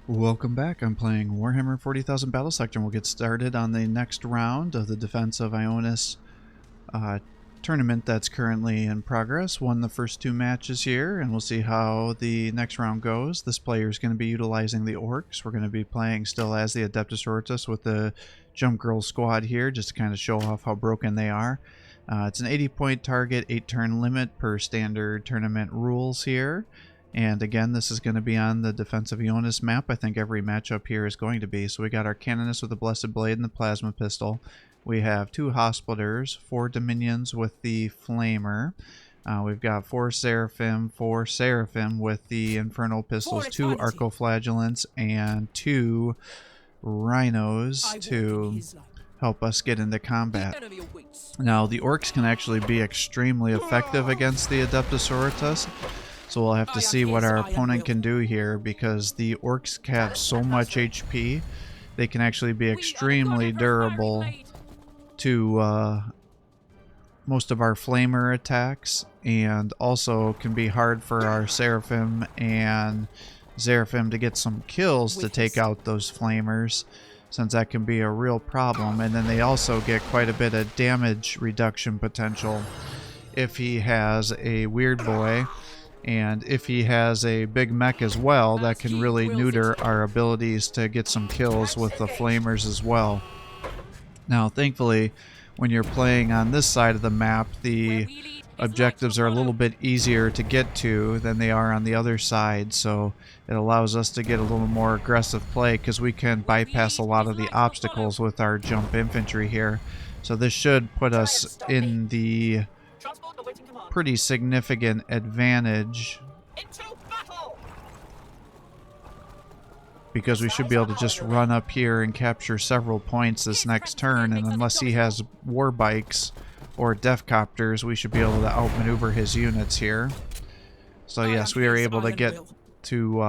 Welcome back. I'm playing Warhammer 40,000 Battlesector, and we'll get started on the next round of the Defense of Ionis tournament that's currently in progress. Won the first two matches here, and we'll see how the next round goes. This player is going to be utilizing the Orks. We're going to be playing still as the Adepta Sororitas with the Jump Girl squad here, just to kind of show off how broken they are. It's an 80-point target, 8-turn limit per standard tournament rules here. And again, this is going to be on the Defense of Ionis map. I think every matchup here is going to be. So we got our Canonist with the Blessed Blade and the Plasma Pistol. We have 2 Hospitalers, 4 Dominions with the Flamer. We've got 4 Seraphim, 4 Seraphim with the Infernal Pistols, 2 Arcoflagellants, and 2 Rhinos to help us get into combat. Now, the Orks can actually be extremely effective against the Adepta Sororitas. So we'll have to see what our opponent can do here, because the Orks have so much HP, they can actually be extremely durable to most of our Flamer attacks, and also can be hard for our Seraphim and Seraphim to get some kills to take out those Flamers, since that can be a real problem. And then they also get quite a bit of damage reduction potential if he has a Weird Boy. And if he has a big mech as well, that can really neuter our abilities to get some kills with the Flamers as well. Now, thankfully, when you're playing on this side of the map, the objectives are a little bit easier to get to than they are on the other side. So it allows us to get a little more aggressive play, because we can bypass a lot of the obstacles with our jump infantry here. So this should put us in the pretty significant advantage, because we should be able to just run up here and capture several points this next turn, and unless he has war bikes or death copters, we should be able to outmaneuver his units here. So yes, we are able to get to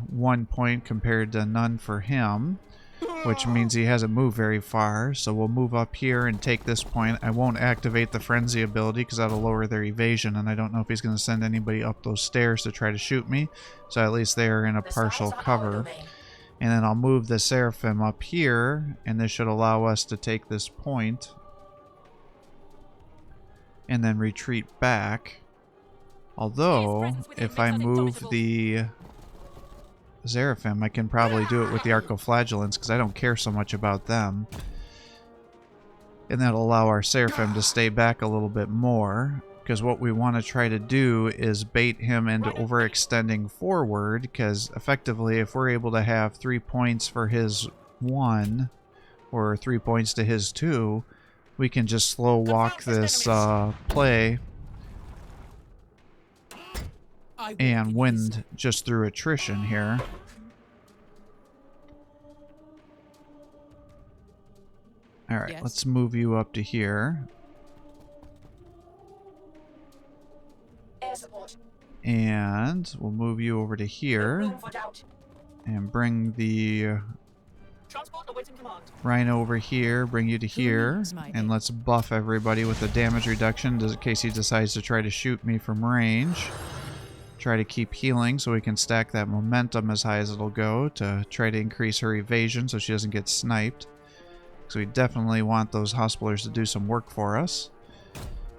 1 point compared to none for him, which means he hasn't moved very far. So we'll move up here and take this point. I won't activate the frenzy ability because that'll lower their evasion, and I don't know if he's going to send anybody up those stairs to try to shoot me, so at least they're in a partial cover. And then I'll move the Seraphim up here, and this should allow us to take this point and then retreat back. Although if I move the Seraphim, I can probably do it with the Arcoflagellants, because I don't care so much about them. And that'll allow our Seraphim to stay back a little bit more, because what we want to try to do is bait him into overextending forward, because effectively if we're able to have 3 points for his 1, or 3 points to his 2, we can just slow walk this play and win just through attrition here. Alright, yes. Let's move you up to here. And we'll move you over to here. And bring the Rhino over here, bring you to here. And let's buff everybody with a damage reduction in case he decides to try to shoot me from range. Try to keep healing so we can stack that momentum as high as it'll go to try to increase her evasion so she doesn't get sniped. So we definitely want those Hospitalers to do some work for us.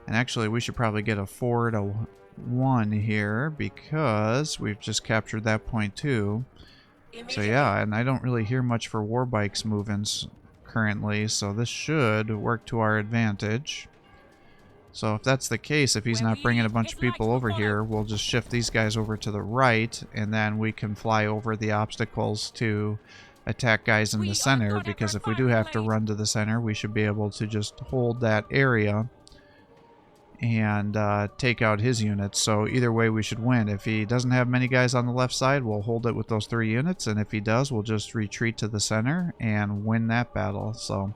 And actually we should probably get a 4-to-1 here, because we've just captured that point too. So yeah, and I don't really hear much for war bikes movements currently, so this should work to our advantage. So if that's the case, if he's not bringing a bunch of people over here, we'll just shift these guys over to the right, and then we can fly over the obstacles to attack guys in the center, because if we do have to run to the center, we should be able to just hold that area and take out his units. So either way we should win. If he doesn't have many guys on the left side, we'll hold it with those 3 units, and if he does, we'll just retreat to the center and win that battle. So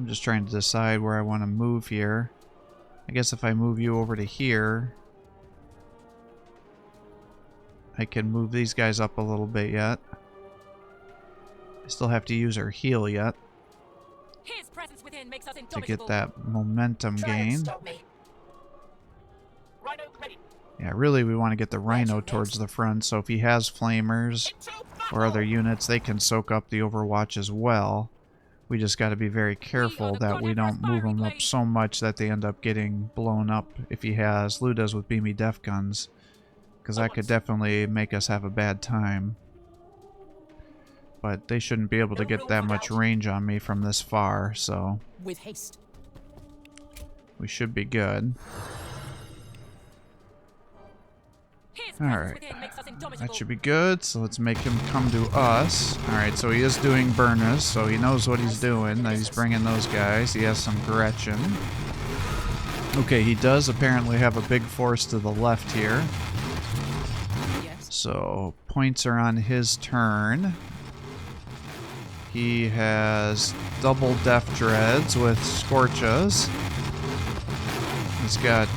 just trying to decide where I want to move here. I guess if I move you over to here, I can move these guys up a little bit yet. I still have to use her heal yet to get that momentum gain. Yeah, really we want to get the Rhino towards the front, so if he has flamers or other units, they can soak up the Overwatch as well. We just got to be very careful that we don't move them up so much that they end up getting blown up if he has Ludas with beamy def guns, because that could definitely make us have a bad time. But they shouldn't be able to get that much range on me from this far, so with haste. We should be good. Alright, that should be good, so let's make him come to us. Alright, so he is doing burners, so he knows what he's doing, that he's bringing those guys. He has some Gretchen. Okay, he does apparently have a big force to the left here. So, points are on his turn. He has double Def Dreads with Scorchas. He's got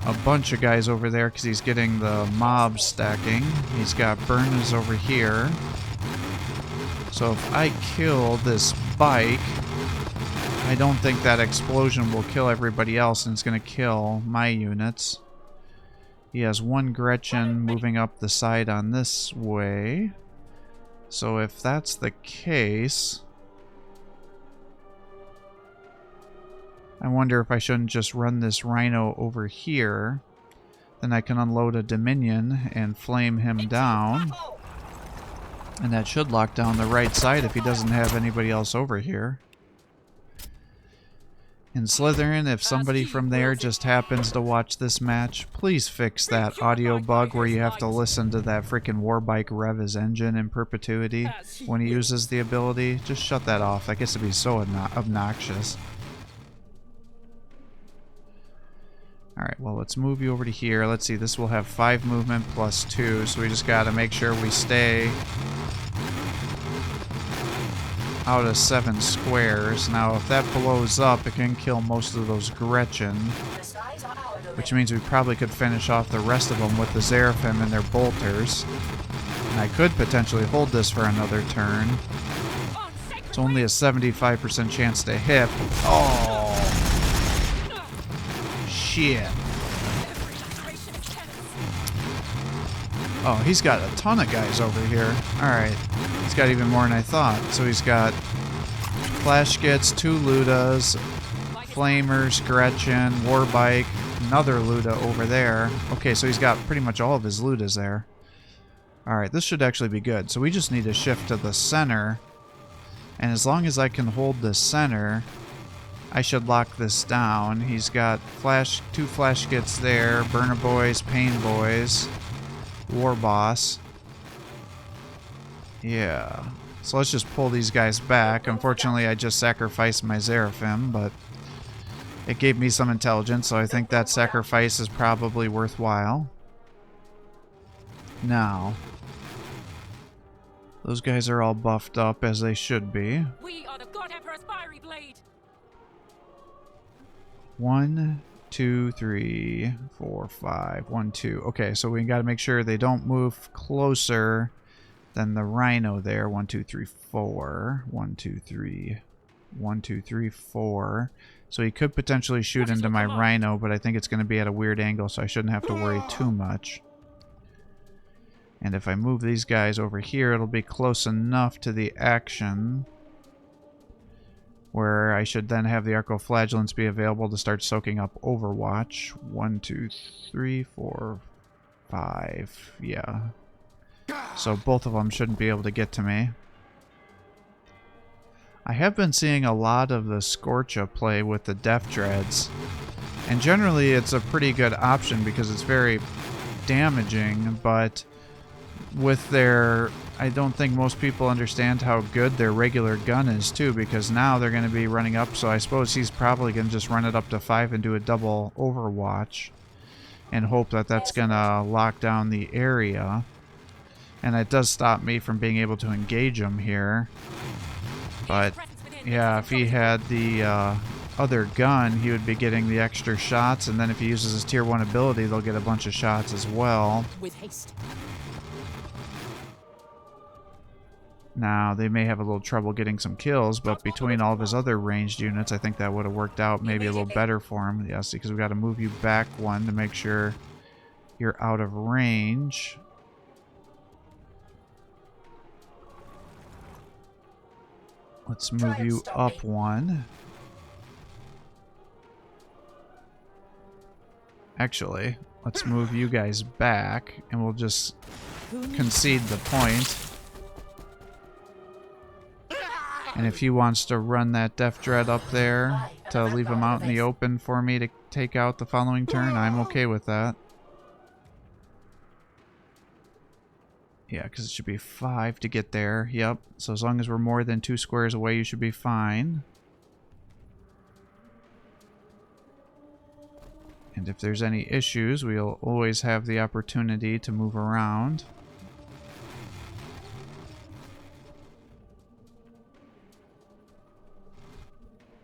a bunch of guys over there because he's getting the mobs stacking. He's got burners over here. So if I kill this bike, I don't think that explosion will kill everybody else, and it's going to kill my units. He has one Gretchen moving up the side on this way. So if that's the case, I wonder if I shouldn't just run this Rhino over here. Then I can unload a Dominion and flame him down. And that should lock down the right side if he doesn't have anybody else over here. In Slytherin, if somebody from there just happens to watch this match, please fix that audio bug where you have to listen to that freaking Warbike rev his engine in perpetuity when he uses the ability. Just shut that off. That gets to be so obnoxious. Alright, well, let's move you over to here. Let's see, this will have 5 movement plus 2, so we just gotta make sure we stay out of 7 squares. Now, if that blows up, it can kill most of those Gretchen, which means we probably could finish off the rest of them with the Seraphim and their bolters. And I could potentially hold this for another turn. It's only a 75% chance to hit. Oh! Shit. Oh, he's got a ton of guys over here. Alright. He's got even more than I thought. So he's got Flash Gits, 2 Ludas, Flamers, Gretchen, Warbike, another Luda over there. Okay, so he's got pretty much all of his Ludas there. Alright, this should actually be good. So we just need to shift to the center. And as long as I can hold the center, I should lock this down. He's got 2 Flash Gits there, Burner Boys, Pain Boys, War Boss. Yeah. So let's just pull these guys back. Unfortunately, I just sacrificed my Seraphim, but it gave me some intelligence, so I think that sacrifice is probably worthwhile. Now, those guys are all buffed up as they should be. We are the God Emperor's fiery blade. 1, 2, 3, 4, 5. 1, 2. Okay, so we got to make sure they don't move closer than the Rhino there. 1, 2, 3, 4. 1, 2, 3. 1, 2, 3, 4. So he could potentially shoot into my Rhino, but I think it's going to be at a weird angle, so I shouldn't have to worry too much. And if I move these guys over here, it'll be close enough to the action where I should then have the Arcoflagellants be available to start soaking up Overwatch. 1, 2, 3, 4, 5. Yeah. So both of them shouldn't be able to get to me. I have been seeing a lot of the Scorcha play with the Def Dreads. And generally it's a pretty good option because it's very damaging, but with their... I don't think most people understand how good their regular gun is too, because now they're going to be running up, so I suppose he's probably going to just run it up to 5 and do a double Overwatch and hope that that's going to lock down the area. And it does stop me from being able to engage him here. But yeah, if he had the other gun, he would be getting the extra shots, and then if he uses his tier 1 ability, they'll get a bunch of shots as well. With haste. Now, they may have a little trouble getting some kills, but between all of his other ranged units, I think that would have worked out maybe a little better for him. Yes, because we've got to move you back 1 to make sure you're out of range. Let's move you up one. Actually, let's move you guys back, and we'll just concede the point. And if he wants to run that Death Dread up there to leave him out in the open for me to take out the following turn, I'm okay with that. Yeah, because it should be 5 to get there. Yep. So as long as we're more than 2 squares away, you should be fine. And if there's any issues, we'll always have the opportunity to move around.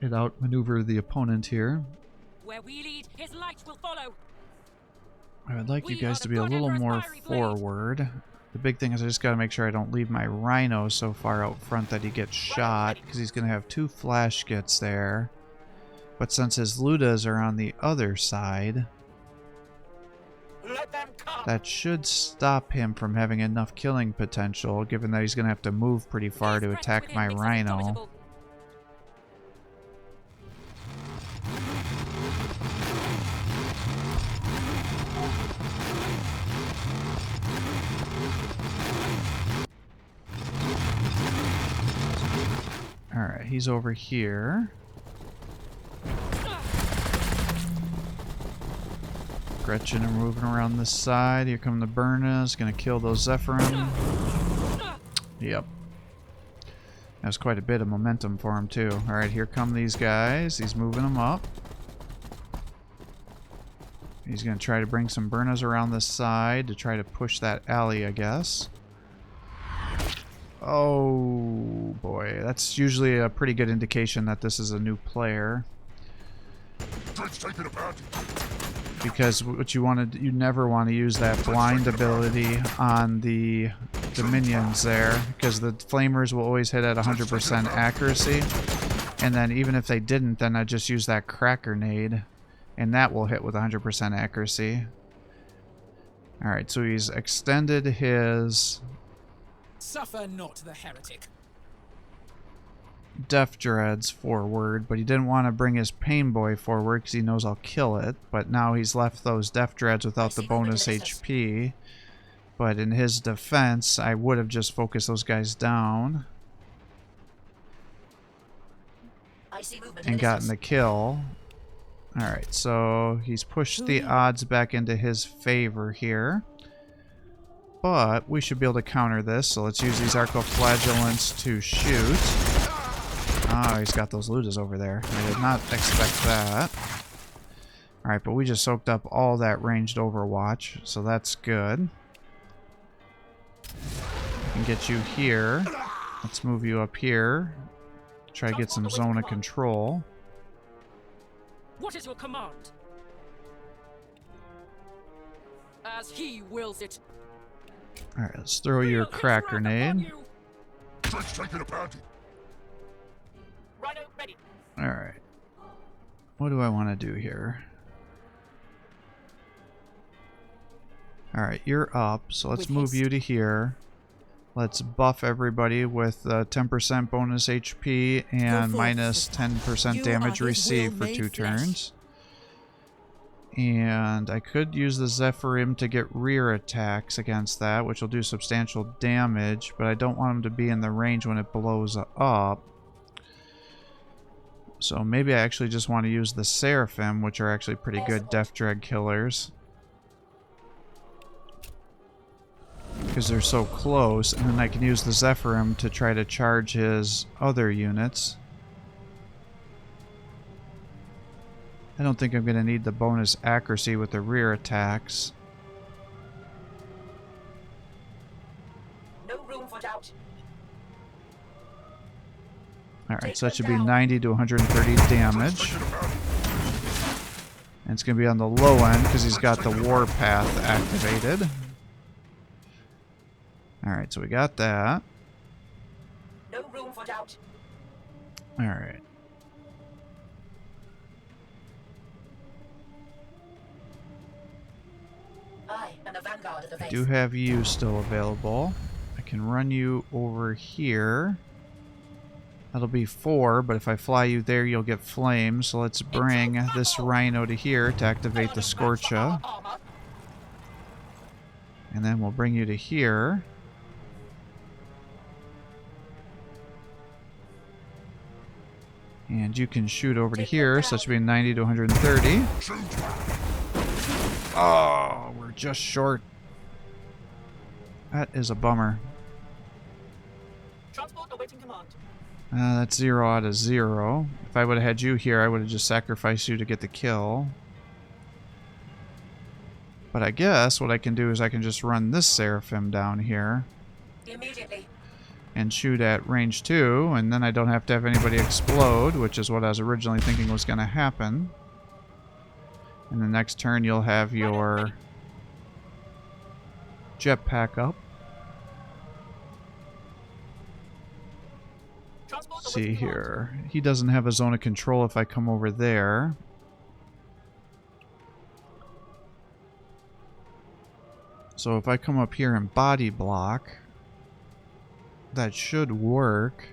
And outmaneuver the opponent here. Where we lead, his light will follow. I would like you guys to be a little more forward. The big thing is I just got to make sure I don't leave my Rhino so far out front that he gets shot, because he's going to have 2 flash gets there. But since his Ludas are on the other side, that should stop him from having enough killing potential, given that he's going to have to move pretty far to attack my Rhino. Alright, he's over here. Gretchen are moving around this side. Here come the Burnas. Gonna kill those Zephyrim. Yep. That was quite a bit of momentum for him, too. Alright, here come these guys. He's moving them up. He's gonna try to bring some Burnas around this side to try to push that alley, I guess. Oh boy, that's usually a pretty good indication that this is a new player. Because what you want to, you never want to use that blind ability on the minions there, because the flamers will always hit at 100% accuracy, and then even if they didn't, then I just use that crack grenade, and that will hit with 100% accuracy. All right, so he's extended his. Suffer not the heretic. Death Dreads forward, but he didn't want to bring his Pain Boy forward because he knows I'll kill it. But now he's left those Death Dreads without the bonus HP. But in his defense, I would have just focused those guys down and gotten the kill. Alright, so he's pushed the odds back into his favor here. But we should be able to counter this, so let's use these Arcoflagellants to shoot. Oh, he's got those Ludas over there. I did not expect that. Alright, but we just soaked up all that ranged Overwatch, so that's good. I can get you here. Let's move you up here. Try to get some zone of control. What is your command? As he wills it. Alright, let's throw your crack grenade. Alright. What do I want to do here? Alright, you're up, so let's move you to here. Let's buff everybody with 10% bonus HP and minus 10% damage received for 2 turns. And I could use the Zephyrim to get rear attacks against that, which will do substantial damage, but I don't want him to be in the range when it blows up. So maybe I actually just want to use the Seraphim, which are actually pretty good Death Dread killers. Because they're so close, and then I can use the Zephyrim to try to charge his other units. I don't think I'm going to need the bonus accuracy with the rear attacks. No room for doubt. Alright, so that should be 90 to 130 damage. And it's going to be on the low end because he's got the Warpath activated. Alright, so we got that. No room for doubt. Alright. I am the vanguard of the I faith. do have you still available. I can run you over here. That'll be 4, but if I fly you there, you'll get flames. So let's bring this rhino to here to activate the Scorcha. And then we'll bring you to here. And you can shoot over to here, so that should be 90 to 130. Oh, we're just short. That is a bummer. Transport awaiting command. That's 0 out of 0. If I would have had you here, I would have just sacrificed you to get the kill. But I guess what I can do is I can just run this Seraphim down here. Immediately. And shoot at range 2, and then I don't have to have anybody explode, which is what I was originally thinking was going to happen. And the next turn you'll have your jetpack up. Let's see here. He doesn't have a zone of control if I come over there. So if I come up here and body block, that should work.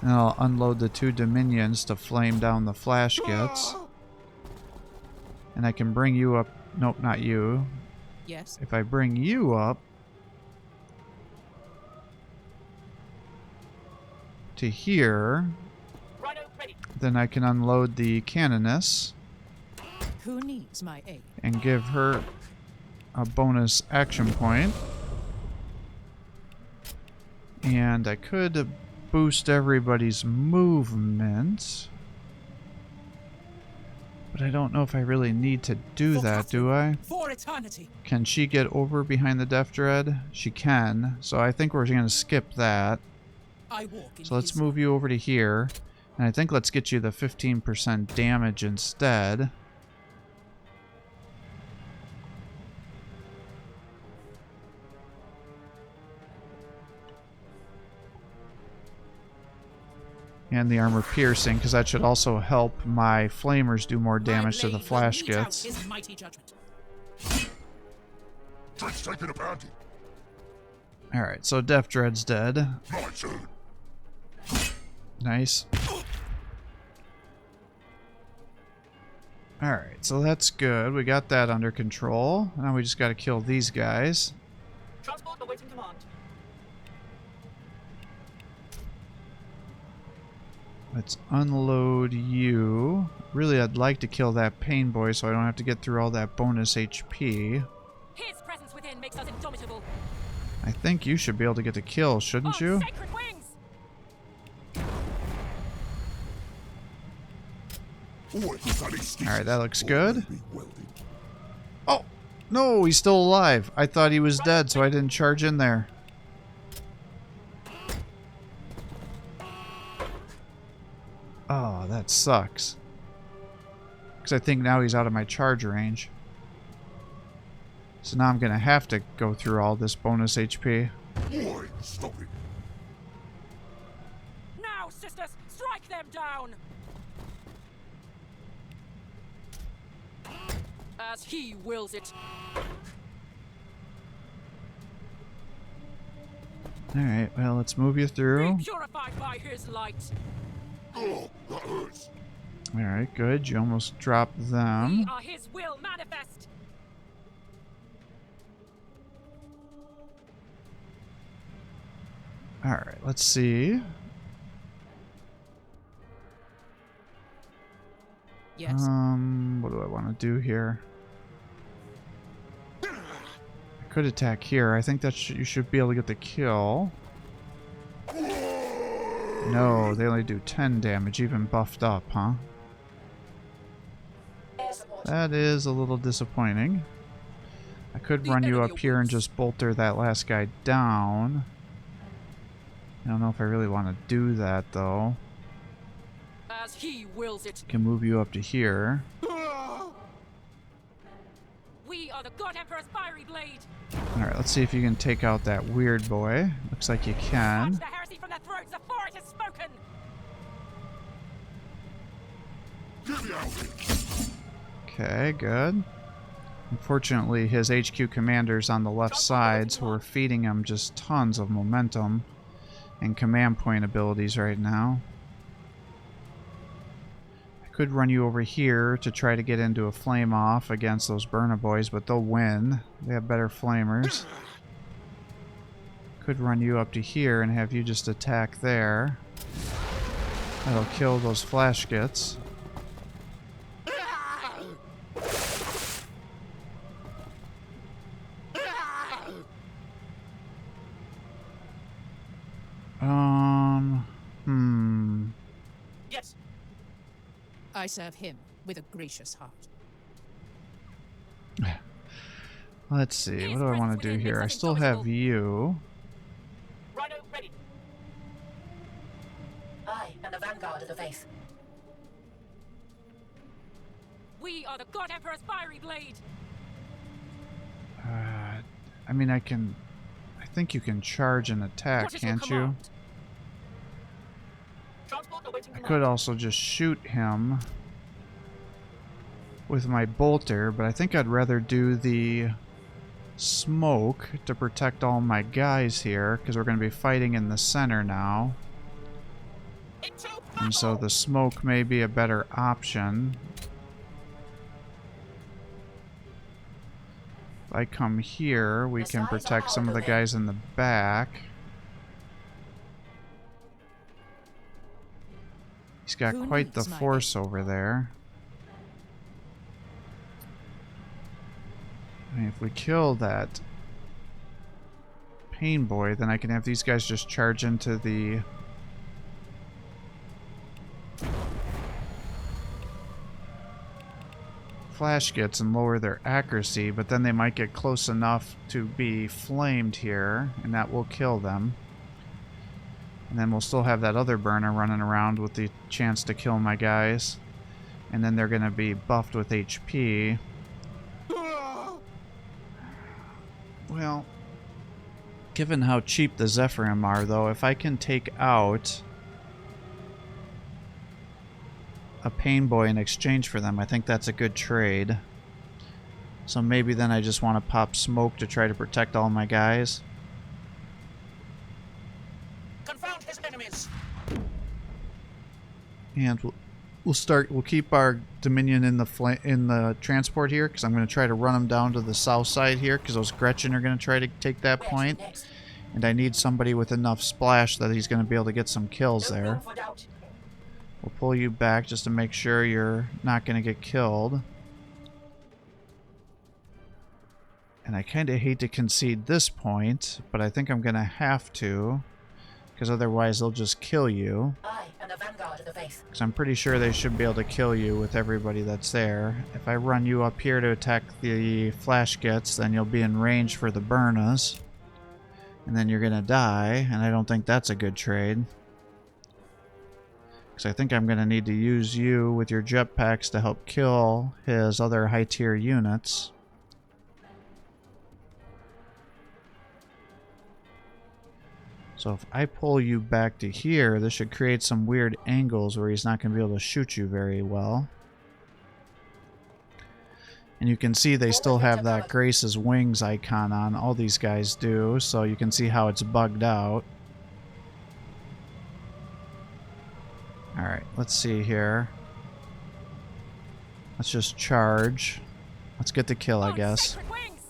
And I'll unload the 2 Dominions to flame down the flash gets. And I can bring you up. Nope, not you. Yes. If I bring you up to here, then I can unload the Canoness Who needs my aid? and give her a bonus action point. And I could boost everybody's movement. But I don't know if I really need to do that, do I? For eternity. Can she get over behind the Death Dread? She can. So I think we're going to skip that. I walk in So let's his move you over to here. And I think let's get you the 15% damage instead. And the armor piercing, because that should also help my flamers do more damage to the flash gets. His mighty judgment. Alright, so Death Dread's dead. Nice. Alright, so that's good. We got that under control. Now we just gotta kill these guys. Transport awaiting command. Let's unload you. Really, I'd like to kill that pain boy so I don't have to get through all that bonus HP. His presence within makes us indomitable. I think you should be able to get the kill, shouldn't you? Sacred wings! Alright, that looks good. Oh! No, he's still alive. I thought he was dead, so I didn't charge in there. Oh, that sucks. Because I think now he's out of my charge range. So now I'm going to have to go through all this bonus HP. Stop it. Now, sisters, strike them down! As he wills it. Alright, well, let's move you through. Be purified by his light. Oh, that hurts. Alright, good. You almost dropped We them. are his will manifest. Alright, let's see. Yes. What do I want to do here? I could attack here. I think that you should be able to get the kill. No, they only do 10 damage, even buffed up, huh? Air support. That is a little disappointing. I could The run you enemy up here and awaits. just bolter that last guy down. I don't know if I really want to do that, though. As he wills it. Can move you up to here. We are the God Emperor's fiery blade. Alright, let's see if you can take out that weird boy. Looks like you can. Snatch the heresy from their throats before it is spoken. Get me out. Okay, good. Unfortunately, his HQ commander's on the left side, so we're feeding him just tons of momentum and command point abilities right now. I could run you over here to try to get into a flame off against those burner boys, but they'll win. They have better flamers. Could run you up to here and have you just attack there. That'll kill those flash gits. Yes. I serve him with a gracious heart. Let's see, what do I want to do here? I still have you. Rhino ready. I am the vanguard of the faith. We are the God Emperor's fiery blade. I mean, I think you can charge and attack, What is your can't you? command? Transport awaiting I command. could also just shoot him with my bolter, but I think I'd rather do the smoke to protect all my guys here, because we're going to be fighting in the center now. Into And so the smoke may be a better option. If I come here, we can protect some of the guys in the back. He's got Who quite the needs my force over there. I mean, if we kill that pain boy, then I can have these guys just charge into the flash gets and lower their accuracy, but then they might get close enough to be flamed here, and that will kill them. And then we'll still have that other burner running around with the chance to kill my guys. And then they're going to be buffed with HP. Well, given how cheap the Zephyrim are, though, if I can take out a pain boy in exchange for them, I think that's a good trade. So maybe then I just want to pop smoke to try to protect all my guys. confound his enemies. And we'll keep our Dominion in the transport here, because I'm going to try to run them down to the south side here, because those Gretchen are going to try to take that Where's point. next? And I need somebody with enough splash that he's going to be able to get some kills No there. room for doubt. We'll pull you back just to make sure you're not going to get killed. And I kind of hate to concede this point, but I think I'm going to have to, because otherwise they'll just kill you. I am the vanguard of the faith. Because I'm pretty sure they should be able to kill you with everybody that's there. If I run you up here to attack the flash gets, then you'll be in range for the Burnas. And then you're going to die, and I don't think that's a good trade. Because I think I'm going to need to use you with your jetpacks to help kill his other high-tier units. So if I pull you back to here, this should create some weird angles where he's not going to be able to shoot you very well. And you can see they still have that Grace's wings icon on. All these guys do, so you can see how it's bugged out. Alright, let's see here. Let's just charge. Let's get the kill, I On guess. sacred wings!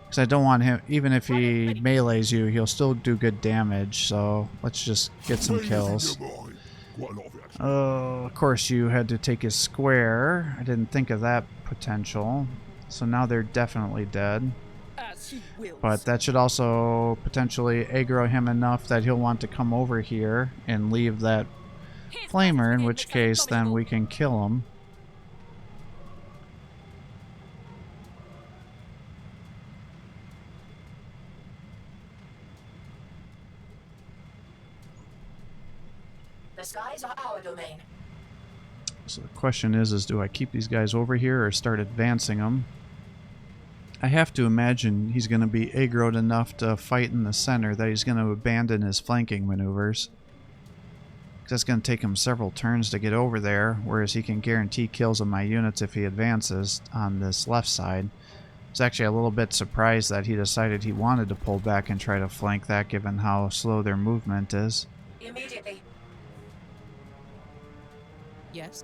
Because I don't want him, even if he melees you, he'll still do good damage, so let's just get some kills. Quite a lot of it, actually. Of course you had to take his square. I didn't think of that potential. So now they're definitely dead. As he wills. But that should also potentially aggro him enough that he'll want to come over here and leave that His flamer, in wings which within case the then we indomitable. can kill him. The skies are our domain. So the question is do I keep these guys over here or start advancing them? I have to imagine he's going to be aggroed enough to fight in the center that he's going to abandon his flanking maneuvers. That's going to take him several turns to get over there, whereas he can guarantee kills of my units if he advances on this left side. was actually a little bit surprised that he decided he wanted to pull back and try to flank that, given how slow their movement is. Immediately. Yes.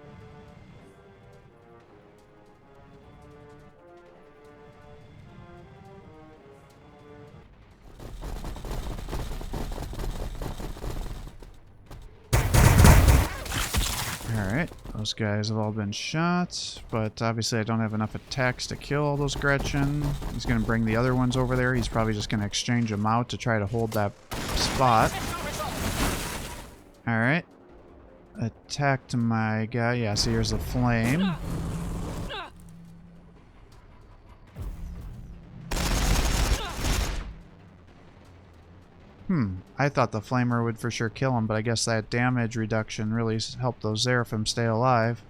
Alright, those guys have all been shot, but obviously I don't have enough attacks to kill all those Gretchen. He's going to bring the other ones over there. He's probably just going to exchange them out to try to hold that spot. Alright. Attacked my guy. Yeah, so here's the flame. I thought the flamer would for sure kill him, but I guess that damage reduction really helped those Seraphim stay alive.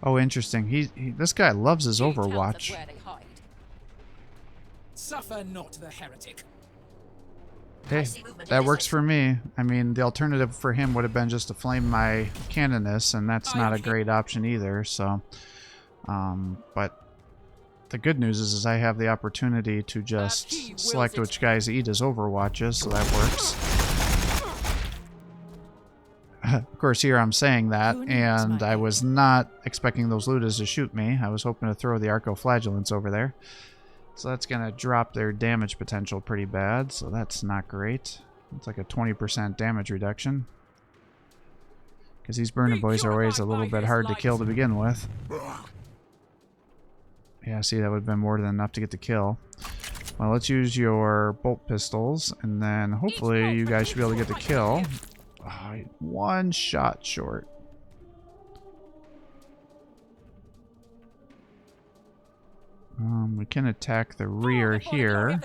Oh, interesting. This guy loves his Overwatch. Suffer not the heretic. Hey, that works for me. I mean, the alternative for him would have been just to flame my Canoness, and that's not a great option either, so... but the good news is I have the opportunity to just select which guys eat as Overwatches, so that works. Of course, here I'm saying that, and I was not expecting those Ludas to shoot me. I was hoping to throw the Arcoflagellants over there. So that's going to drop their damage potential pretty bad, so that's not great. It's like a 20% damage reduction. Because these Burner Boys are always a little bit hard to kill to begin with. Yeah, see, that would have been more than enough to get the kill. Well, let's use your bolt pistols, and then hopefully you guys should be able to get the kill. Oh, one shot short. We can attack the rear here.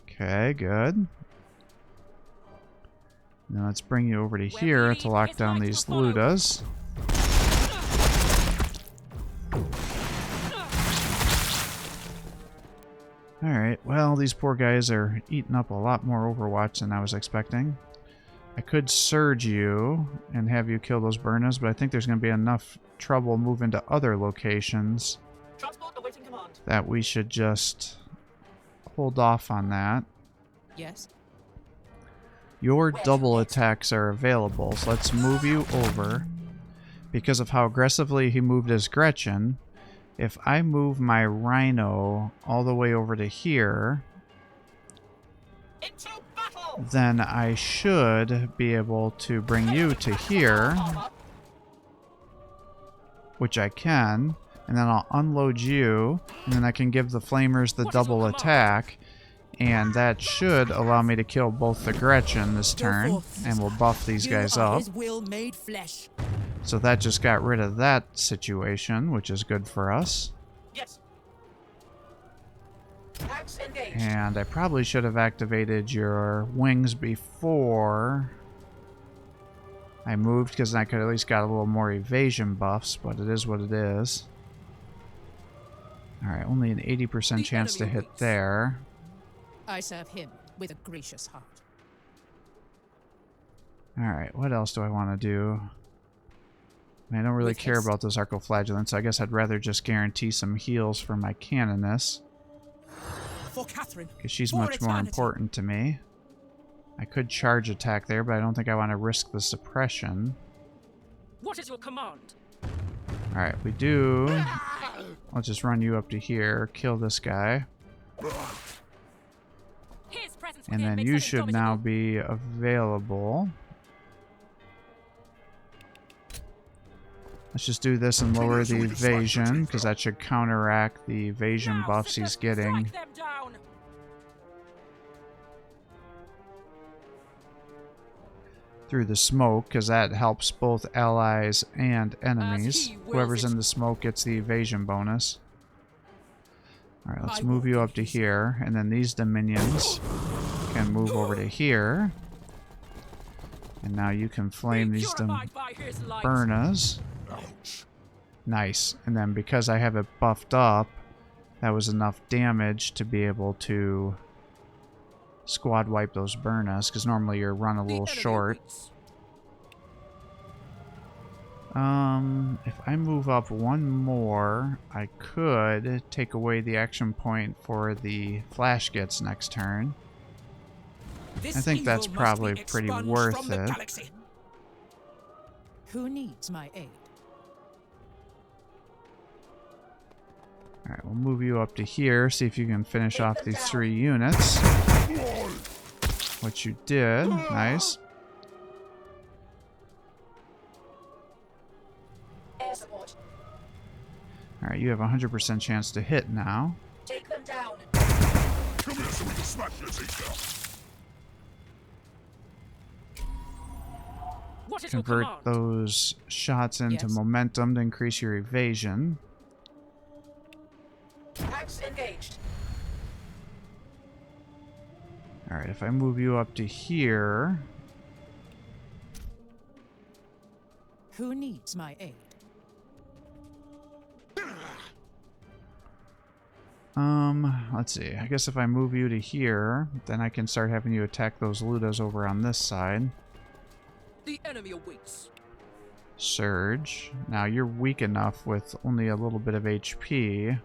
Okay, good. Now let's bring you over to here to lock down these Ludas. Alright, well, these poor guys are eating up a lot more Overwatch than I was expecting. I could surge you and have you kill those Burnas, but I think there's going to be enough trouble moving to other locations that we should just hold off on that. Yes. Your double attacks are available, so let's move you over. Because of how aggressively he moved his Gretchen, if I move my Rhino all the way over to here, then I should be able to bring you to here, which I can, and then I'll unload you, and then I can give the Flamers the double attack, and that should allow me to kill both the Gretchen this turn, and we'll buff these guys up. So that just got rid of that situation, which is good for us. Yes. And I probably should have activated your wings before I moved, because I could at least got a little more evasion buffs, but it is what it is. Alright, only an 80% chance to hit there. I serve him with a gracious heart. Alright, what else do I want to do? I don't really care about those Arcoflagellants, so I guess I'd rather just guarantee some heals for my Canoness. Because she's much more important to me. I could charge attack there, but I don't think I want to risk the suppression. What is your command? Alright, we do. I'll just run you up to here, kill this guy. And then you should now be available. Let's just do this and lower the evasion, because that should counteract the evasion buffs he's getting. Through the smoke, because that helps both allies and enemies. Whoever's in the smoke gets the evasion bonus. Alright, let's move you up to here, and then these Dominions can move over to here. And now you can flame these Burnas. Nice. And then because I have it buffed up, that was enough damage to be able to squad wipe those Burnas, because normally you're run a little short. If I move up one more, I could take away the action point for the flash gets next turn. This I think evil that's must probably be pretty expunged worth from the it. galaxy. Who needs my aid? Alright, we'll move you up to here, see if you can finish off these 3 units. Which you did. Nice. Air support. Alright, you have a 100% chance to hit now. Take them down. Come here so we can smash your teeth out. What is your Convert command? those shots into Yes. momentum to increase your evasion. Axe engaged. Alright, if I move you up to here... Who needs my aid? Let's see. I guess if I move you to here, then I can start having you attack those Ludas over on this side. The enemy awaits. Surge. Now you're weak enough with only a little bit of HP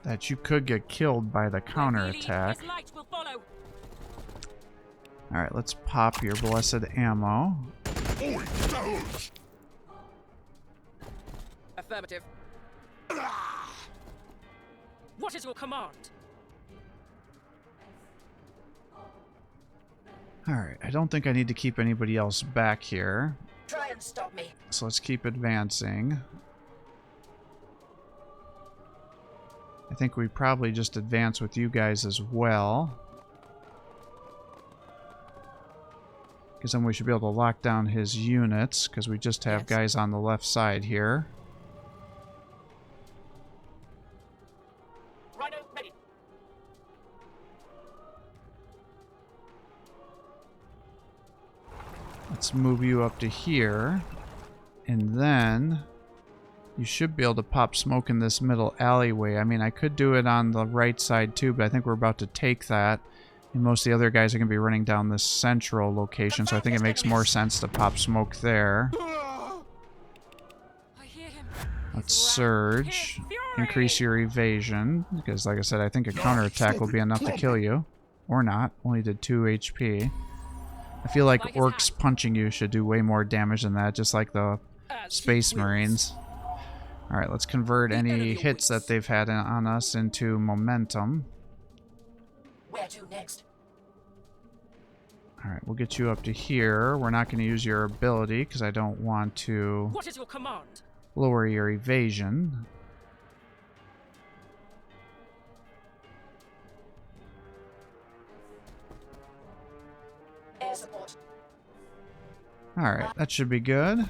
that you could get killed by the counterattack. His light will follow. Alright, let's pop your blessed ammo. Oi, that hurts. Affirmative. What is your command? Alright, I don't think I need to keep anybody else back here. Try and stop me. So let's keep advancing. I think we probably just advance with you guys as well. Because then we should be able to lock down his units, because we just have Yes. guys on the left side here. Rhino ready. Let's move you up to here. And then you should be able to pop smoke in this middle alleyway. I mean, I could do it on the right side too, but I think we're about to take that. And most of the other guys are going to be running down this central location, so I think it makes more sense to pop smoke there. I hear him. Let's surge. Increase your evasion, because like I said, I think a counterattack will be enough to kill you. Or not. Only did 2 HP. I feel like Orks punching you should do way more damage than that, just like the Space Marines. Alright, let's convert any hits that they've had on us into momentum. Where to next? Alright, we'll get you up to here. We're not going to use your ability, because I don't want to What is your command? lower your evasion. Air support. Alright, that should be good.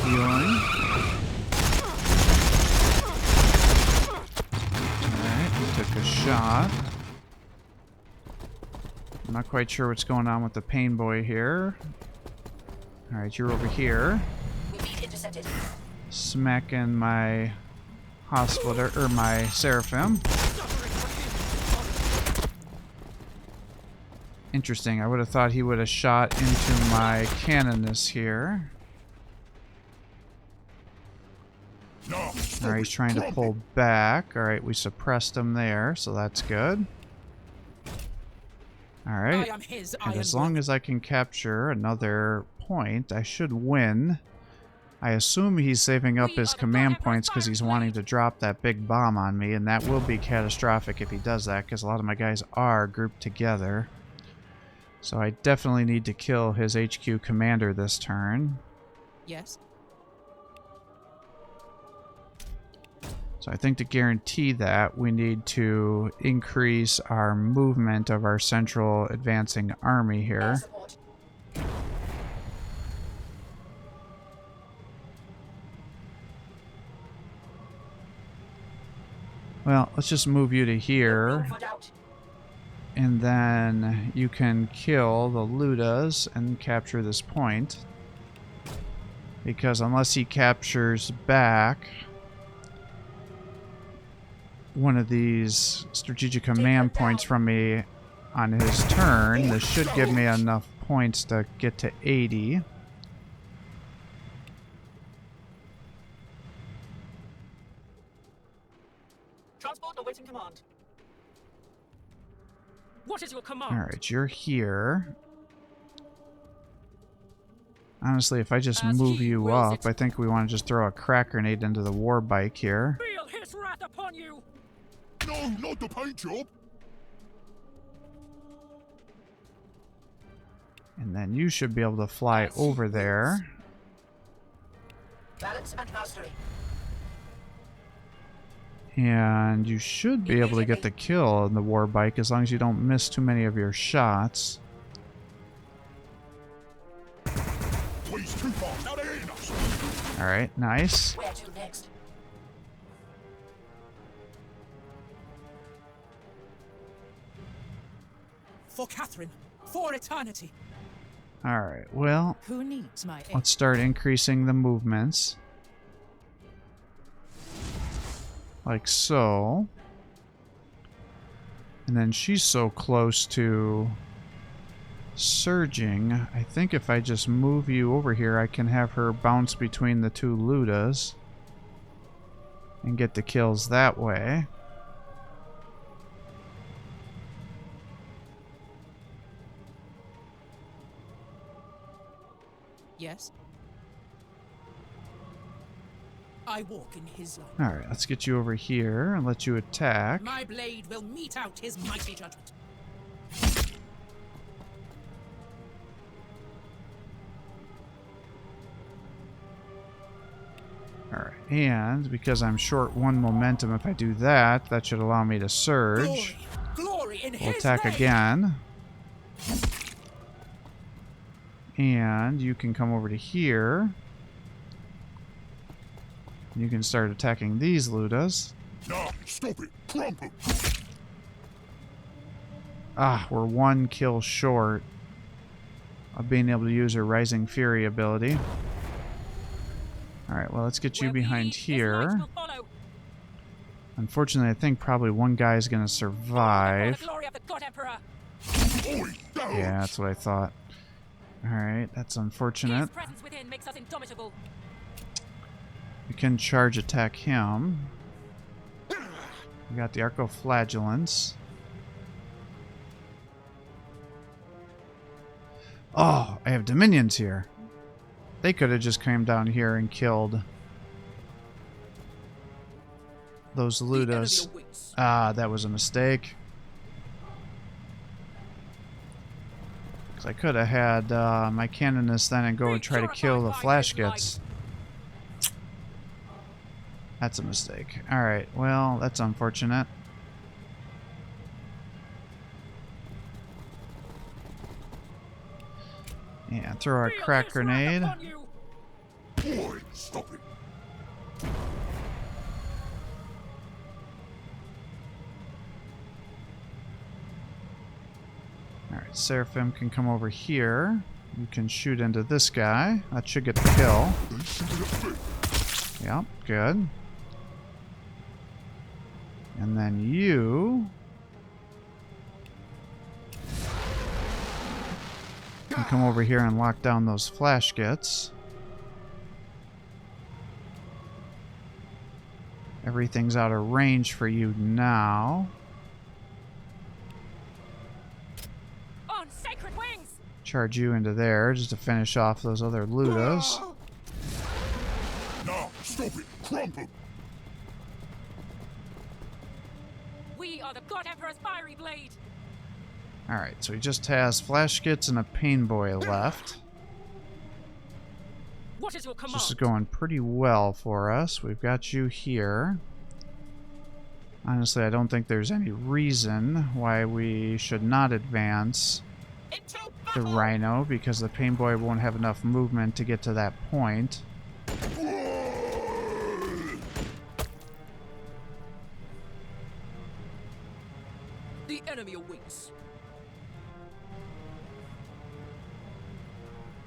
Healing. Alright, we took a shot. I'm not quite sure what's going on with the pain boy here. Alright, you're over here. We beat intercepted. Smacking my hospital, or my Seraphim. Interesting, I would have thought he would have shot into my Canoness here. No, stop Alright, he's it. trying to Drop pull back. Alright, we suppressed him there, so that's good. Alright, I am his and iron as long will. as I can capture another point, I should win. I assume he's saving up his command points because he's wanting to drop that big bomb on me, and that will be catastrophic if he does that, because a lot of my guys are grouped together. So I definitely need to kill his HQ commander this turn. Yes. So I think to guarantee that, we need to increase our movement of our central advancing army Air here. support. Well, let's just move you to here, Room for doubt. and then you can kill the Ludas and capture this point. Because unless he captures back one of these strategic command points from me, on his turn. This should give me enough points to get to 80. Transport awaiting command. What is your command? Alright, you're here. Honestly, if I just As move he you wills up, it. I think we want to just throw a crack grenade into the war bike here. Feel his wrath upon you! No, not the paint job. And then you should be able to fly As he over wills. there. Balance and mastery. And you should be able to get the kill in the war bike as long as you don't miss too many of your shots. Please, too fast. Now they're hitting us. Alright, nice. Where to next? For Catherine. For eternity. Alright, well, Who needs my aid? let's start increasing the movements. Like so. And then she's so close to surging. I think if I just move you over here, I can have her bounce between the two Ludas and get the kills that way. Yes? I walk in his light. Alright, let's get you over here and let you attack. My blade will mete out his mighty judgment. Alright, and because I'm short one momentum, if I do that, that should allow me to surge. Glory in We'll his attack name. again. And you can come over to here. You can start attacking these Ludas. Nah, stop it. Crump 'em. Ah, we're one kill short of being able to use her Rising Fury ability. Alright, well, let's get you Where we behind lead, his light here. will follow. Unfortunately, I think probably one guy is going to For survive. the glory of the God Emperor. Oi, that Yeah, hurts. that's what I thought. Alright, that's unfortunate. His presence within makes us indomitable. We can charge attack him. We got the Arcoflagellants. Oh, I have Dominions here. They could have just come down here and killed those The enemy Ludas. awaits. Ah, that was a mistake. 'Cause I could have had my Canonist then and go and try to kill the Flashgets. That's a mistake. Alright, well, that's unfortunate. Yeah, throw a Feel crack his wrath grenade. upon you. Oi, stop it. Alright, Seraphim can come over here. You can shoot into this guy. That should get the kill. They shooting at me. Yep, good. And then you can come over here and lock down those Flashgets. Everything's out of range for you now. On sacred wings. Charge you into there just to finish off those other Ludas. Nah, stop it. Crump 'em. We are the God Emperor's fiery blade. Alright, so he just has Flashgets and a Pain Boy left. What is your command? This is going pretty well for us. We've got you here. Honestly, I don't think there's any reason why we should not advance Into the battle. Rhino, because the Pain Boy won't have enough movement to get to that point. The enemy awaits.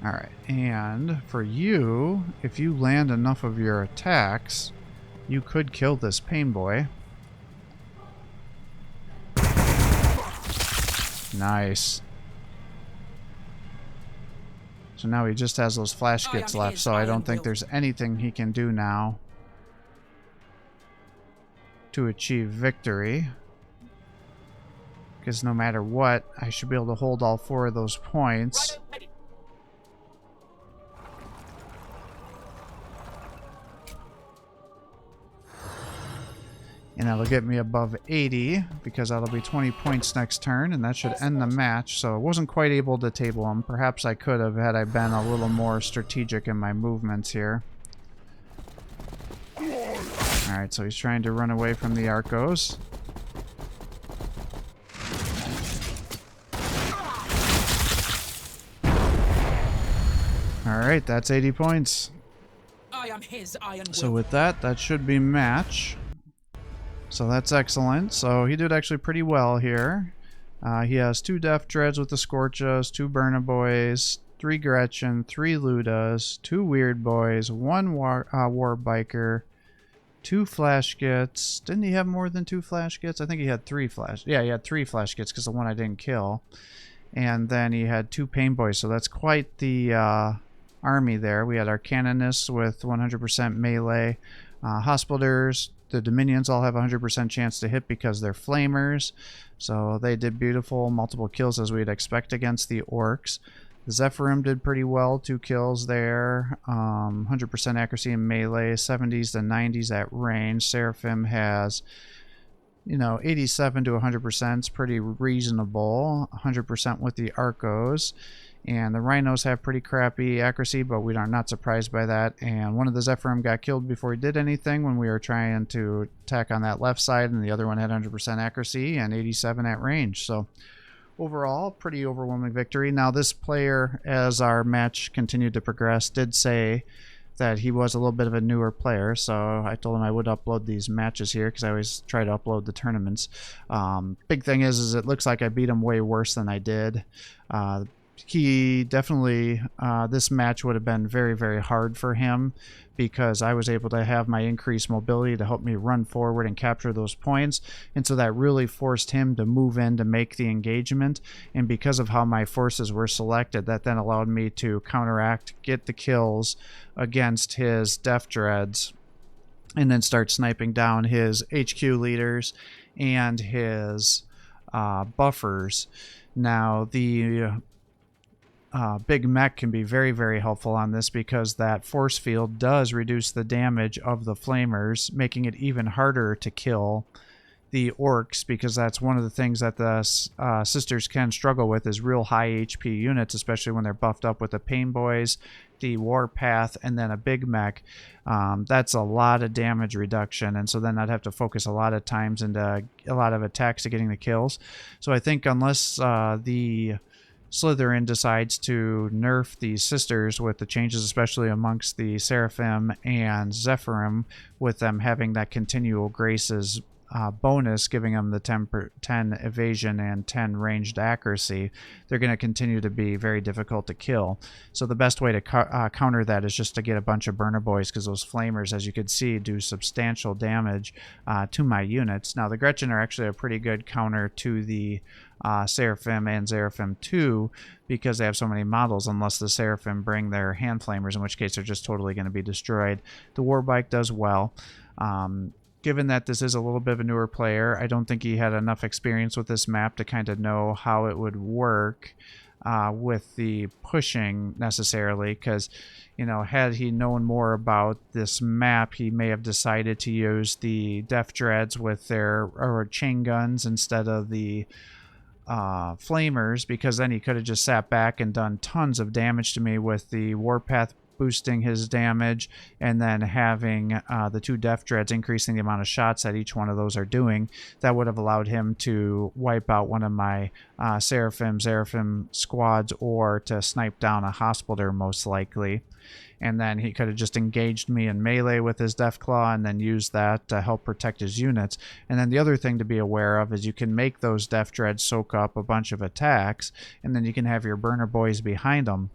Alright, and for you, if you land enough of your attacks, you could kill this Pain Boy. nice. So now he just has those flash skits left, so I don't think there's anything he can do now to achieve victory. Because no matter what, I should be able to hold all 4 of those points. And that'll get me above 80, because that'll be 20 points next turn, and that should end the match. So I wasn't quite able to table him. Perhaps I could have had I been a little more strategic in my movements here. Alright, so he's trying to run away from the Arcos. Alright, that's 80 points. I am his iron will. So with that, that should be match. So that's excellent. So he did actually pretty well here. He has 2 Death Dreads with the Scorchas, 2 Burna Boys, 3 Gretchen, 3 Ludas, 2 Weird Boys, 1 War Biker, 2 Flash Gits. Didn't he have more than 2 Flash Gits? I think he had 3 Flash. Yeah, he had 3 Flash Gits because the one I didn't kill. And then he had 2 Pain Boys. So that's quite the army there. We had our Canonists with 100% melee. Hospitallers. The Dominions all have a 100% chance to hit because they're flamers. So they did beautiful, multiple kills as we'd expect against the Orks. The Zephyrim did pretty well, 2 kills there. 100% accuracy in melee, 70s to 90s at range. Seraphim has, 87 to 100%. It's pretty reasonable. 100% with the Arcos. And the Rhinos have pretty crappy accuracy, but we are not surprised by that. And one of the Zephyrim got killed before he did anything when we were trying to attack on that left side, and the other one had 100% accuracy and 87 at range. So overall, pretty overwhelming victory. Now this player, as our match continued to progress, did say that he was a little bit of a newer player, so I told him I would upload these matches here because I always try to upload the tournaments. Big thing is it looks like I beat him way worse than I did. He definitely, this match would have been very, very hard for him because I was able to have my increased mobility to help me run forward and capture those points. And so that really forced him to move in to make the engagement. And because of how my forces were selected, that then allowed me to counteract, get the kills against his Death Dreads, and then start sniping down his HQ leaders and his buffers. Now, the Big Mech can be very, very helpful on this because that force field does reduce the damage of the flamers, making it even harder to kill the Orks, because that's one of the things that the sisters can struggle with is real high HP units, especially when they're buffed up with the Pain Boys, the Warpath, and then a Big Mech. That's a lot of damage reduction, and so then I'd have to focus a lot of times into a lot of attacks to getting the kills. So I think unless the Slytherin decides to nerf the sisters with the changes, especially amongst the Seraphim and Zephyrim, with them having that continual graces bonus, giving them the 10 evasion and 10 ranged accuracy, they're going to continue to be very difficult to kill. So the best way to counter that is just to get a bunch of Burner Boys, because those flamers, as you can see, do substantial damage to my units. Now the Gretchen are actually a pretty good counter to the Seraphim and Seraphim 2 because they have so many models, unless the Seraphim bring their hand flamers, in which case they're just totally going to be destroyed. The Warbike does well. Given that this is a little bit of a newer player, I don't think he had enough experience with this map to kind of know how it would work with the pushing necessarily, because, had he known more about this map, he may have decided to use the Death Dreads with their chain guns instead of the flamers, because then he could have just sat back and done tons of damage to me with the Warpath boosting his damage, and then having the 2 Death Dreads increasing the amount of shots that each one of those are doing. That would have allowed him to wipe out one of my Seraphim squads, or to snipe down a Hospitaller most likely. And then he could have just engaged me in melee with his Deathclaw and then used that to help protect his units. And then the other thing to be aware of is you can make those Death Dreads soak up a bunch of attacks, and then you can have your Burner Boys behind them.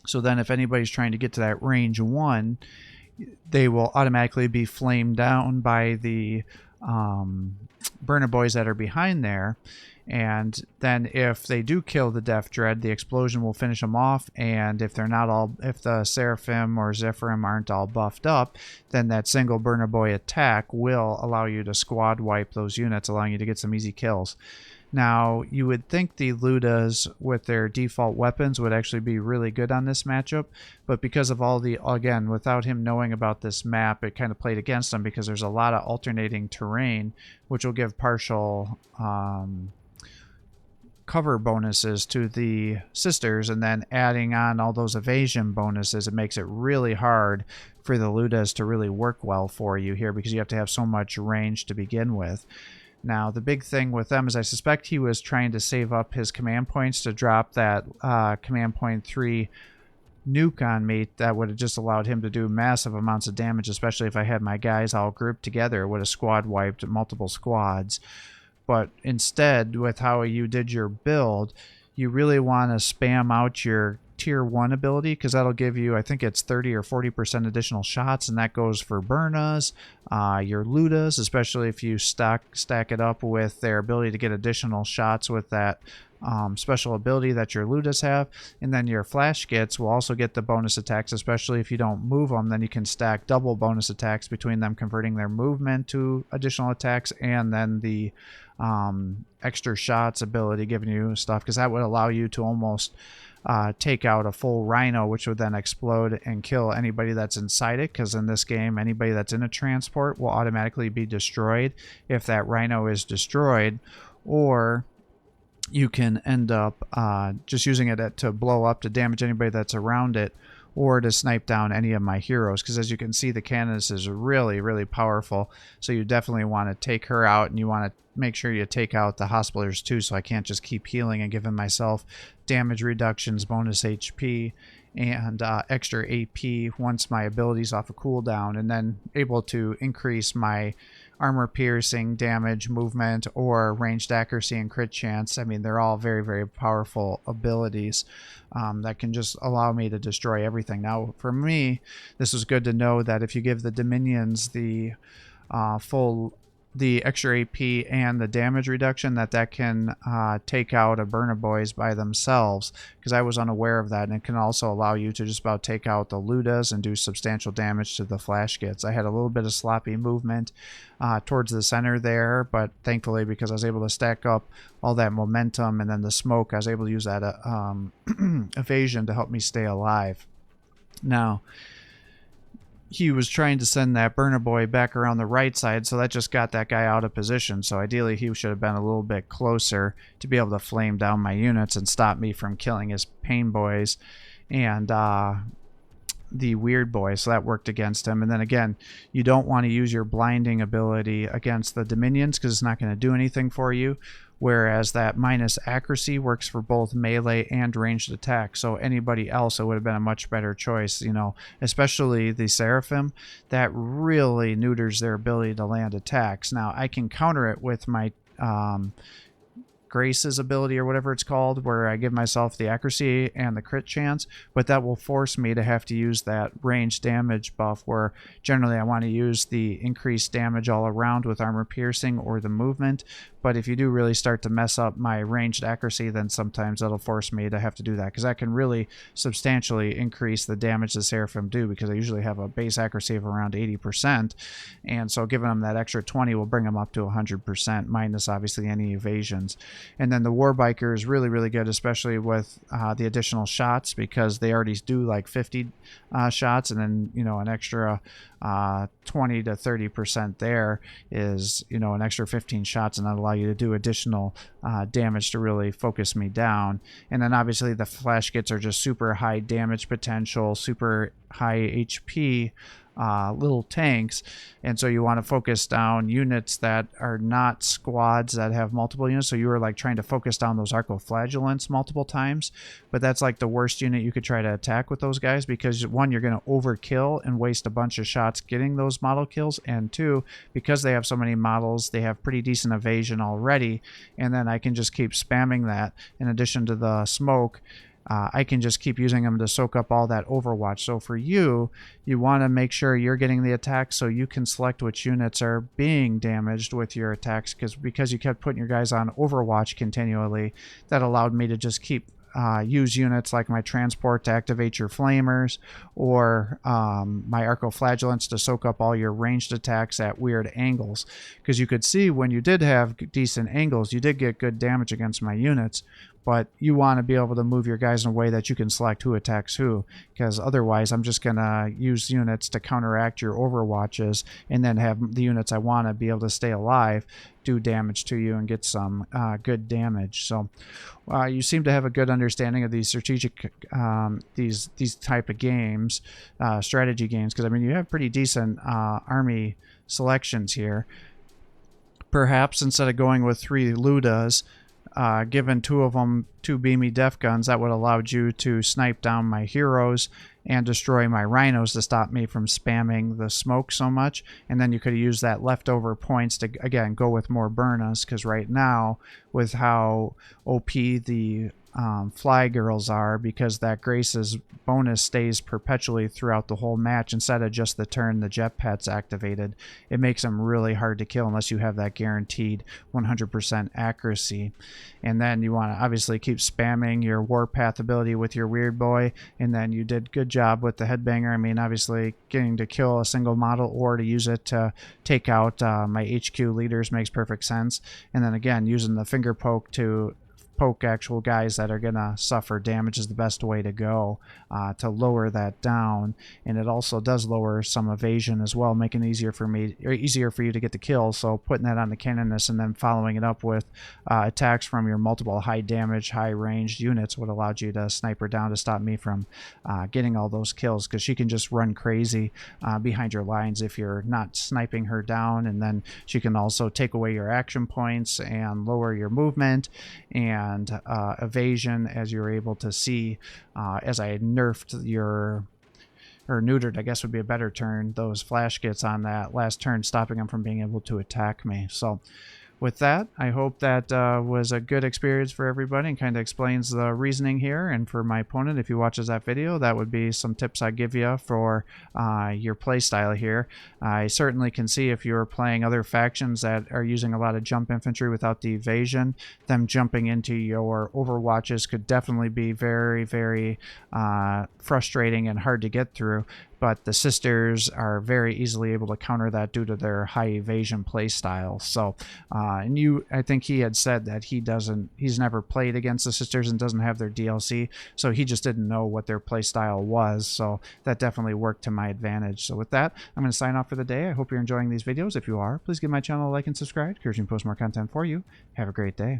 So then if anybody's trying to get to that range 1, they will automatically be flamed down by the burner boys that are behind there. And then if they do kill the Death Dread, the explosion will finish them off. And if they're not all, if the Seraphim or Zephyrim aren't all buffed up, then that single burner boy attack will allow you to squad wipe those units, allowing you to get some easy kills. Now, you would think the Ludas with their default weapons would actually be really good on this matchup, but because of all the, again, without him knowing about this map, it kind of played against him because there's a lot of alternating terrain, which will give partial cover bonuses to the sisters, and then adding on all those evasion bonuses, it makes it really hard for the Ludas to really work well for you here because you have to have so much range to begin with. Now, the big thing with them is I suspect he was trying to save up his command points to drop that command point 3 nuke on me that would have just allowed him to do massive amounts of damage, especially if I had my guys all grouped together. It would have squad wiped multiple squads. But instead, with how you did your build, you really want to spam out your tier 1 ability because that'll give you, I think it's 30 or 40% additional shots, and that goes for Burnas, your Ludas, especially if you stack it up with their ability to get additional shots with that special ability that your Ludas have. And then your Flash Gits will also get the bonus attacks, especially if you don't move them. Then you can stack double bonus attacks between them, converting their movement to additional attacks, and then the extra shots ability giving you stuff, because that would allow you to almost take out a full Rhino, which would then explode and kill anybody that's inside it, because in this game anybody that's in a transport will automatically be destroyed if that Rhino is destroyed. Or you can end up just using it to blow up to damage anybody that's around it, or to snipe down any of my heroes, because as you can see, the Canoness is really, really powerful. So you definitely want to take her out, and you want to make sure you take out the Hospitallers too, so I can't just keep healing and giving myself damage reductions, bonus HP, and extra AP once my ability's off a cooldown, and then able to increase my armor piercing, damage, movement, or ranged accuracy and crit chance. I mean, they're all very, very powerful abilities that can just allow me to destroy everything. Now, for me, this is good to know that if you give the Dominions the the extra AP and the damage reduction, that can take out a Burner Boys by themselves, because I was unaware of that, and it can also allow you to just about take out the Ludas and do substantial damage to the Flash Gits. I had a little bit of sloppy movement towards the center there, but thankfully, because I was able to stack up all that momentum and then the smoke, I was able to use that evasion to help me stay alive. Now, he was trying to send that Burner Boy back around the right side, so that just got that guy out of position. So ideally, he should have been a little bit closer to be able to flame down my units and stop me from killing his Pain Boys and the Weird Boy. So that worked against him. And then again, you don't want to use your blinding ability against the Dominions, because it's not going to do anything for you. Whereas that minus accuracy works for both melee and ranged attack. So anybody else, it would have been a much better choice, you know, especially the Seraphim. That really neuters their ability to land attacks. Now, I can counter it with my Grace's ability, or whatever it's called, where I give myself the accuracy and the crit chance, but that will force me to have to use that range damage buff, where generally I want to use the increased damage all around with armor piercing or the movement. But if you do really start to mess up my ranged accuracy, then sometimes that'll force me to have to do that, because that can really substantially increase the damage the Seraphim do, because I usually have a base accuracy of around 80%, and so giving them that extra 20 will bring them up to 100%, minus obviously any evasions. And then the Warbiker is really, really good, especially with the additional shots, because they already do like 50 shots, and then, you know, an extra 20 to 30% there is, you know, an extra 15 shots, and that allow you to do additional damage to really focus me down. And then obviously the Flash Gits are just super high damage potential, super high HP little tanks, and so you want to focus down units that are not squads that have multiple units. So you were like trying to focus down those Arcoflagellants multiple times, but that's like the worst unit you could try to attack with those guys, because one, you're going to overkill and waste a bunch of shots getting those model kills, and two, because they have so many models, they have pretty decent evasion already, and then I can just keep spamming that in addition to the smoke. I can just keep using them to soak up all that Overwatch. So for you, you want to make sure you're getting the attacks so you can select which units are being damaged with your attacks, because you kept putting your guys on Overwatch continually, that allowed me to just keep use units like my transport to activate your flamers, or my arcoflagellants to soak up all your ranged attacks at weird angles. Because you could see when you did have decent angles, you did get good damage against my units, but you want to be able to move your guys in a way that you can select who attacks who, because otherwise I'm just going to use units to counteract your Overwatches and then have the units I want to be able to stay alive do damage to you and get some good damage. So you seem to have a good understanding of these strategic these type of games, strategy games, because I mean you have pretty decent army selections here. Perhaps instead of going with 3 Ludas, given 2 of them 2 beamy def guns, that would allow you to snipe down my heroes and destroy my rhinos to stop me from spamming the smoke so much. And then you could use that leftover points to, again, go with more Burnas, because right now, with how OP the fly girls are, because that Grace's bonus stays perpetually throughout the whole match instead of just the turn the jet pet's activated, it makes them really hard to kill unless you have that guaranteed 100% accuracy. And then you want to obviously keep spamming your warpath ability with your weird boy, and then you did good job with the headbanger. I mean, obviously getting to kill a single model or to use it to take out my HQ leaders makes perfect sense. And then again, using the finger poke to poke actual guys that are gonna suffer damage is the best way to go to lower that down. And it also does lower some evasion as well, making it easier for you to get the kill. So putting that on the canoness and then following it up with attacks from your multiple high damage, high ranged units would allow you to snipe her down to stop me from getting all those kills, because she can just run crazy behind your lines if you're not sniping her down. And then she can also take away your action points and lower your movement and evasion, as you're able to see as I nerfed your, or neutered I guess would be a better term, those flash kits on that last turn, stopping them from being able to attack me. So with that, I hope that was a good experience for everybody and kind of explains the reasoning here. And for my opponent, if he watches that video, that would be some tips I give you for your play style here. I certainly can see if you're playing other factions that are using a lot of jump infantry without the evasion, them jumping into your Overwatches could definitely be very, very frustrating and hard to get through. But the sisters are very easily able to counter that due to their high evasion play style. So, and I think he had said that he's never played against the sisters and doesn't have their DLC, so he just didn't know what their play style was. So that definitely worked to my advantage. So with that, I'm going to sign off for the day. I hope you're enjoying these videos. If you are, please give my channel a like and subscribe. Encouraging to post more content for you. Have a great day.